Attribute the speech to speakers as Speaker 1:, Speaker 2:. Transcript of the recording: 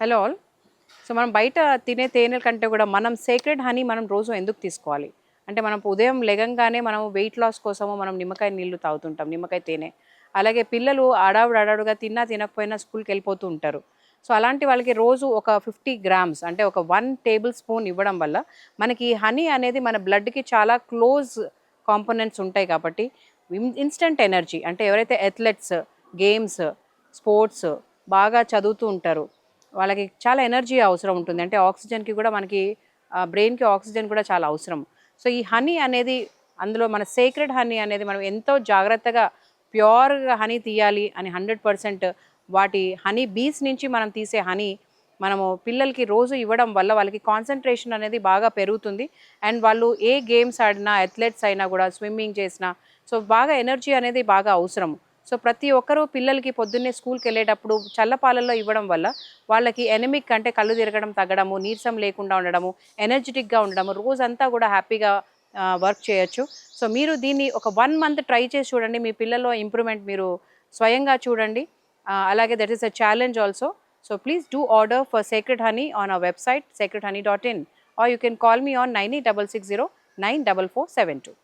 Speaker 1: Hello all. So మనం బయట తినే తేనెల కంటే కూడా మనం సేక్రెడ్ హనీ మనం రోజు ఎందుకు తీసుకోవాలి అంటే మనం ఉదయం లెగంగానే మనం వెయిట్ లాస్ కోసము మనం నిమ్మకాయ నీళ్లు తాగుతుంటాం, నిమ్మకాయ తేనె. అలాగే పిల్లలు ఆడావుడుగా తిన్నా తినకపోయినా స్కూల్కి వెళ్ళిపోతూ ఉంటారు. సో అలాంటి వాళ్ళకి రోజు ఒక 50 గ్రామ్స్ అంటే ఒక 1 టేబుల్ స్పూన్ ఇవ్వడం వల్ల మనకి హనీ అనేది మన బ్లడ్కి చాలా క్లోజ్ కాంపోనెంట్స్ ఉంటాయి కాబట్టి ఇన్స్టెంట్ ఎనర్జీ అంటే ఎవరైతే అథ్లెట్స్, గేమ్స్, స్పోర్ట్స్ బాగా చదువుతూ ఉంటారు వాళ్ళకి చాలా ఎనర్జీ అవసరం ఉంటుంది. అంటే ఆక్సిజన్కి కూడా మనకి బ్రెయిన్కి ఆక్సిజన్ కూడా చాలా అవసరం. సో ఈ హనీ అనేది అందులో మన సేక్రెడ్ హనీ అనేది మనం ఎంతో జాగ్రత్తగా ప్యూర్గా హనీ తీయాలి అని 100% వాటి హనీ బీస్ నుంచి మనం తీసే హనీ మనము పిల్లలకి రోజు ఇవ్వడం వల్ల వాళ్ళకి కాన్సన్ట్రేషన్ అనేది బాగా పెరుగుతుంది. అండ్ వాళ్ళు ఏ గేమ్స్ ఆడినా, అథ్లెట్స్ అయినా కూడా, స్విమ్మింగ్ చేసినా సో బాగా ఎనర్జీ అనేది బాగా అవసరం. సో ప్రతి ఒక్కరూ పిల్లలకి పొద్దున్నే స్కూల్కి వెళ్ళేటప్పుడు చల్లపాలల్లో ఇవ్వడం వల్ల వాళ్ళకి ఎనిమిక్ అంటే కళ్ళు తిరగడం తగ్గడము, నీరసం లేకుండా ఉండడము, ఎనర్జెటిక్గా ఉండడము, రోజంతా కూడా హ్యాపీగా వర్క్ చేయొచ్చు. సో మీరు దీన్ని ఒక 1 మంత్ ట్రై చేసి చూడండి, మీ పిల్లల్లో ఇంప్రూవ్మెంట్ మీరు స్వయంగా చూడండి. అలాగే that is a challenge also. So please do order for sacred honey on our website sacredhoney.in, or you can call me on 9866094472.